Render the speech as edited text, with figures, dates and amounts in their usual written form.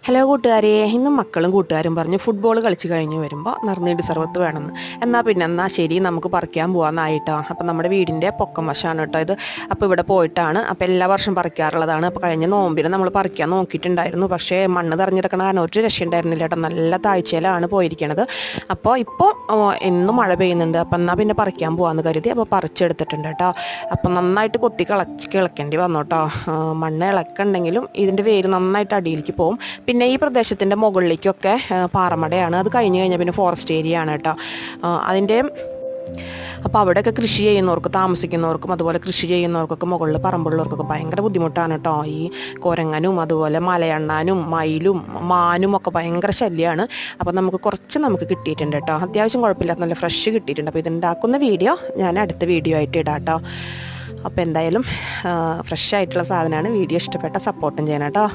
Hello കൂട്ടുകാരെ, ഇന്നും മക്കളും കൂട്ടുകാരും പറഞ്ഞ് ഫുട്ബോൾ കളിച്ച് കഴിഞ്ഞ് വരുമ്പോൾ നറുനീണ്ടി സർവത്ത് വേണമെന്ന്. എന്നാൽ ശരി, നമുക്ക് പറിക്കാൻ പോകാമെന്നായിട്ടോ. അപ്പം നമ്മുടെ വീടിൻ്റെ പൊക്കം വശമാണ് കേട്ടോ ഇത്. അപ്പോൾ ഇവിടെ പോയിട്ടാണ്, അപ്പോൾ എല്ലാ വർഷം പറിക്കാറുള്ളതാണ്. അപ്പോൾ കഴിഞ്ഞ നോമ്പിന് നമ്മൾ പറിക്കാൻ നോക്കിയിട്ടുണ്ടായിരുന്നു, പക്ഷേ മണ്ണ് നിറഞ്ഞിടക്കണ കാരണം ഒരു രക്ഷയുണ്ടായിരുന്നില്ല കേട്ടോ. നല്ല താഴ്ചയിലാണ് പോയിരിക്കണത്. ഇപ്പോൾ എന്നും മഴ പെയ്യുന്നുണ്ട്. അപ്പം എന്നാൽ പിന്നെ പറിക്കാൻ പോകാമെന്ന് കരുതി അപ്പോൾ പറിച്ചെടുത്തിട്ടുണ്ട് കേട്ടോ. അപ്പം നന്നായിട്ട് കൊത്തി കിളക്കേണ്ടി വന്നു കേട്ടോ. മണ്ണ് ഇളക്കുണ്ടെങ്കിലും ഇതിൻ്റെ വേര് നന്നായിട്ട് അടിയിലേക്ക് പോകും. പിന്നെ ഈ പ്രദേശത്തിൻ്റെ മുകളിലേക്കൊക്കെ പാറമടയാണ്. അത് കഴിഞ്ഞ് കഴിഞ്ഞാൽ പിന്നെ ഫോറസ്റ്റ് ഏരിയ ആണ് കേട്ടോ അതിൻ്റെ. അപ്പോൾ അവിടെയൊക്കെ കൃഷി ചെയ്യുന്നവർക്കും താമസിക്കുന്നവർക്കും അതുപോലെ കൃഷി ചെയ്യുന്നവർക്കൊക്കെ മുകളിൽ പറമ്പുള്ളവർക്കൊക്കെ ഭയങ്കര ബുദ്ധിമുട്ടാണ് കേട്ടോ. ഈ കുരങ്ങനും അതുപോലെ മലയണ്ണാനും മയിലും മാനും ഒക്കെ ഭയങ്കര ശല്യമാണ്. അപ്പോൾ നമുക്ക് കിട്ടിയിട്ടുണ്ട് കേട്ടോ. അത്യാവശ്യം കുഴപ്പമില്ലാത്ത നല്ല ഫ്രഷ് കിട്ടിയിട്ടുണ്ട്. അപ്പോൾ ഇതുണ്ടാക്കുന്ന വീഡിയോ ഞാൻ അടുത്ത വീഡിയോ ആയിട്ട് ഇടാം കേട്ടോ. അപ്പോൾ എന്തായാലും ഫ്രഷ് ആയിട്ടുള്ള സാധനമാണ്. വീഡിയോ ഇഷ്ടപ്പെട്ട സപ്പോർട്ടും ചെയ്യണം കേട്ടോ.